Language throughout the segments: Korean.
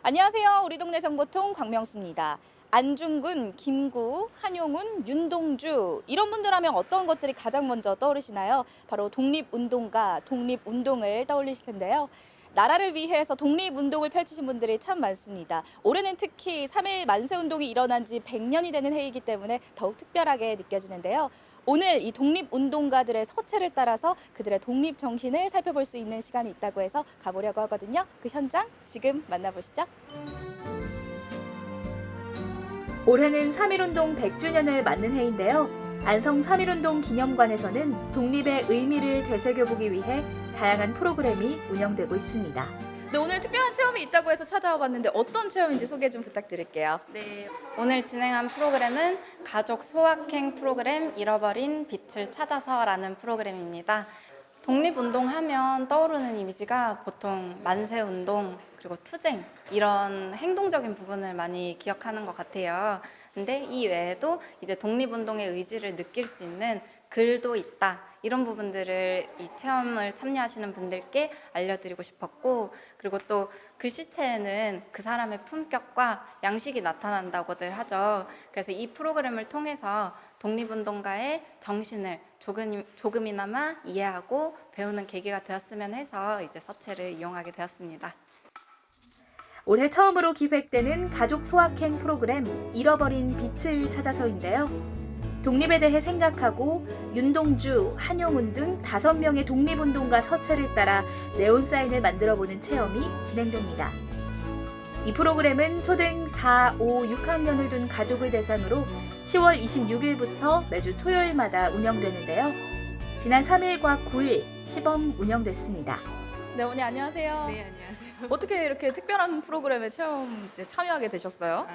안녕하세요. 우리 동네 정보통 광명수입니다. 안중근, 김구, 한용운, 윤동주 이런 분들 하면 어떤 것들이 가장 먼저 떠오르시나요? 바로 독립운동가, 독립운동을 떠올리실 텐데요. 나라를 위해서 독립운동을 펼치신 분들이 참 많습니다. 올해는 특히 3.1 만세운동이 일어난 지 100년이 되는 해이기 때문에 더욱 특별하게 느껴지는데요. 오늘 이 독립운동가들의 서체를 따라서 그들의 독립정신을 살펴볼 수 있는 시간이 있다고 해서 가보려고 하거든요. 그 현장 지금 만나보시죠. 올해는 3.1운동 100주년을 맞는 해인데요. 안성 3.1운동 기념관에서는 독립의 의미를 되새겨보기 위해 다양한 프로그램이 운영되고 있습니다. 네, 오늘 특별한 체험이 있다고 해서 찾아와 봤는데 어떤 체험인지 소개 좀 부탁드릴게요. 네, 오늘 진행한 프로그램은 가족 소확행 프로그램 잃어버린 빛을 찾아서라는 프로그램입니다. 독립운동 하면 떠오르는 이미지가 보통 만세운동 그리고 투쟁 이런 행동적인 부분을 많이 기억하는 것 같아요. 근데 이 외에도 이제 독립운동의 의지를 느낄 수 있는 글도 있다. 이런 부분들을 이 체험을 참여하시는 분들께 알려드리고 싶었고, 그리고 또 글씨체에는 그 사람의 품격과 양식이 나타난다고들 하죠. 그래서 이 프로그램을 통해서 독립운동가의 정신을 조금이나마 이해하고 배우는 계기가 되었으면 해서 이제 서체를 이용하게 되었습니다. 올해 처음으로 기획되는 가족 소확행 프로그램 잃어버린 빛을 찾아서인데요. 독립에 대해 생각하고 윤동주, 한용운 등 5명의 독립운동가 서체를 따라 네온사인을 만들어보는 체험이 진행됩니다. 이 프로그램은 초등 4, 5, 6학년을 둔 가족을 대상으로 10월 26일부터 매주 토요일마다 운영되는데요. 지난 3일과 9일 시범 운영됐습니다. 네, 어머니 안녕하세요. 네, 안녕하세요. 어떻게 이렇게 특별한 프로그램에 체험 참여하게 되셨어요?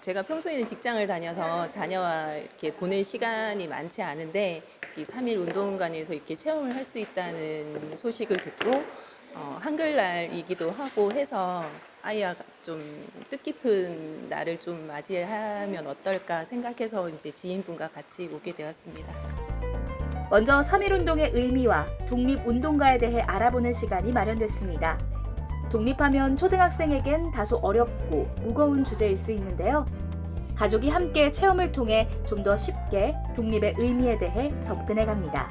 제가 평소에는 직장을 다녀서 자녀와 이렇게 보낼 시간이 많지 않은데 이 3.1 운동관에서 이렇게 체험을 할 수 있다는 소식을 듣고 한글날이기도 하고 해서 아이와 좀 뜻깊은 날을 좀 맞이하면 어떨까 생각해서 이제 지인분과 같이 오게 되었습니다. 먼저 3.1운동의 의미와 독립운동가에 대해 알아보는 시간이 마련됐습니다. 독립하면 초등학생에겐 다소 어렵고 무거운 주제일 수 있는데요. 가족이 함께 체험을 통해 좀 더 쉽게 독립의 의미에 대해 접근해 갑니다.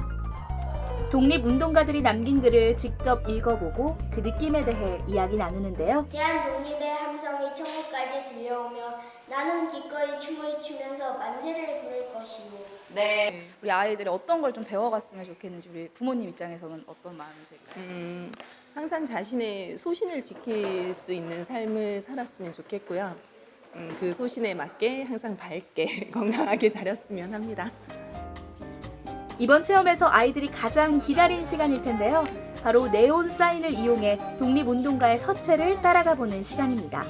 독립운동가들이 남긴 글을 직접 읽어보고 그 느낌에 대해 이야기 나누는데요. 대한독립의 함성이 천국까지 들려오며 나는 기꺼이 춤을 추면서 만세를 부를 것이니. 네. 우리 아이들이 어떤 걸 좀 배워갔으면 좋겠는지 우리 부모님 입장에서는 어떤 마음이실까요? 항상 자신의 소신을 지킬 수 있는 삶을 살았으면 좋겠고요. 그 소신에 맞게 항상 밝게 건강하게 자랐으면 합니다. 이번 체험에서 아이들이 가장 기다린 시간일 텐데요. 바로 네온 사인을 이용해 독립운동가의 서체를 따라가 보는 시간입니다.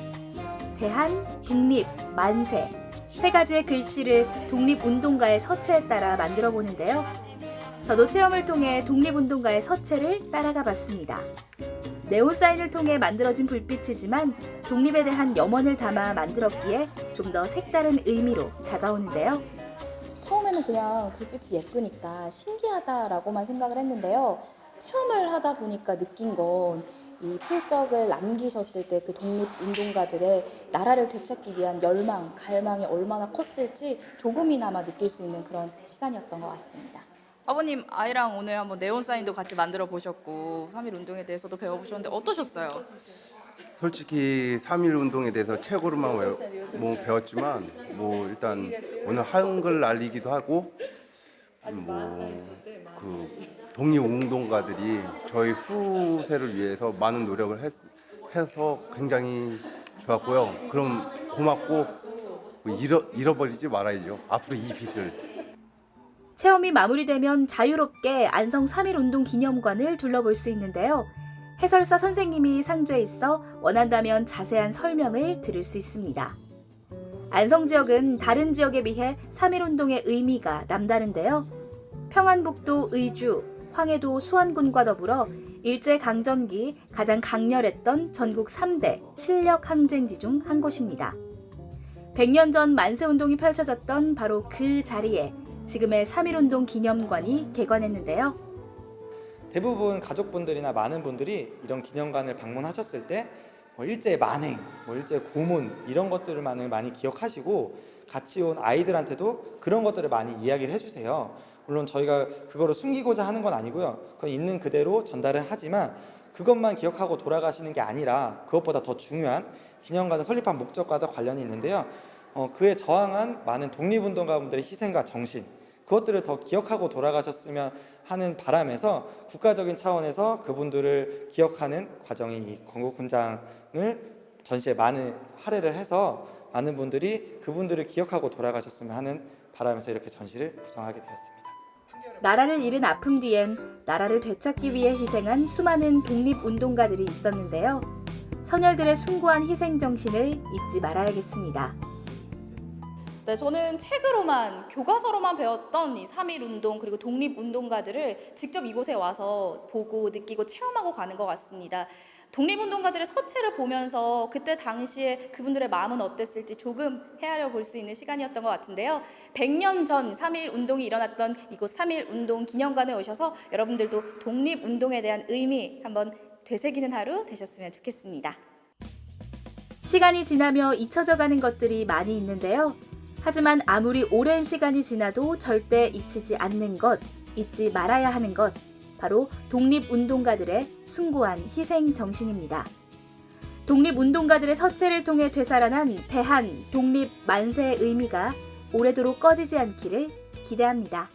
대한, 독립, 만세 세 가지의 글씨를 독립운동가의 서체에 따라 만들어 보는데요. 저도 체험을 통해 독립운동가의 서체를 따라가 봤습니다. 네온 사인을 통해 만들어진 불빛이지만 독립에 대한 염원을 담아 만들었기에 좀 더 색다른 의미로 다가오는데요. 처음에는 그냥 불빛이 예쁘니까 신기하다라고만 생각을 했는데요. 체험을 하다 보니까 느낀 건 이 필적을 남기셨을 때 그 독립운동가들의 나라를 되찾기 위한 열망, 갈망이 얼마나 컸을지 조금이나마 느낄 수 있는 그런 시간이었던 것 같습니다. 아버님, 아이랑 오늘 한번 네온사인도 같이 만들어 보셨고 3.1 운동에 대해서도 배워보셨는데 어떠셨어요? 솔직히 3.1 운동에 대해서 책으로만 배웠지만 일단 오늘 한글 알리기도 하고 그 독립운동가들이 저희 후세를 위해서 많은 노력을 해서 굉장히 좋았고요. 그럼 고맙고 잃어버리지 말아야죠. 앞으로 이 빛을. 체험이 마무리되면 자유롭게 안성 3.1 운동 기념관을 둘러볼 수 있는데요. 해설사 선생님이 상주해 있어 원한다면 자세한 설명을 들을 수 있습니다. 안성 지역은 다른 지역에 비해 3.1 운동의 의미가 남다른데요. 평안북도 의주, 황해도 수원군과 더불어 일제강점기 가장 강렬했던 전국 3대 실력 항쟁지 중 한 곳입니다. 100년 전 만세운동이 펼쳐졌던 바로 그 자리에 지금의 3.1운동 기념관이 개관했는데요. 대부분 가족분들이나 많은 분들이 이런 기념관을 방문하셨을 때 일제 만행, 일제 고문 이런 것들을 많이 기억하시고 같이 온 아이들한테도 그런 것들을 많이 이야기를 해주세요. 물론 저희가 그거를 숨기고자 하는 건 아니고요. 그건 있는 그대로 전달을 하지만 그것만 기억하고 돌아가시는 게 아니라 그것보다 더 중요한 기념관을 설립한 목적과도 관련이 있는데요. 그에 저항한 많은 독립운동가분들의 희생과 정신, 그것들을 더 기억하고 돌아가셨으면 하는 바람에서 국가적인 차원에서 그분들을 기억하는 과정이 이 건국훈장을 전시에 많은 할애를 해서 많은 분들이 그분들을 기억하고 돌아가셨으면 하는 바람에서 이렇게 전시를 구성하게 되었습니다. 나라를 잃은 아픔 뒤엔 나라를 되찾기 위해 희생한 수많은 독립운동가들이 있었는데요. 선열들의 숭고한 희생 정신을 잊지 말아야겠습니다. 네, 저는 책으로만, 교과서로만 배웠던 이 3.1운동 그리고 독립운동가들을 직접 이곳에 와서 보고 느끼고 체험하고 가는 것 같습니다. 독립운동가들의 서체를 보면서 그때 당시에 그분들의 마음은 어땠을지 조금 헤아려 볼 수 있는 시간이었던 것 같은데요. 100년 전 3.1운동이 일어났던 이곳 3.1운동 기념관에 오셔서 여러분들도 독립운동에 대한 의미 한번 되새기는 하루 되셨으면 좋겠습니다. 시간이 지나며 잊혀져 가는 것들이 많이 있는데요. 하지만 아무리 오랜 시간이 지나도 절대 잊히지 않는 것, 잊지 말아야 하는 것, 바로 독립운동가들의 숭고한 희생 정신입니다. 독립운동가들의 서체를 통해 되살아난 대한 독립 만세의 의미가 오래도록 꺼지지 않기를 기대합니다.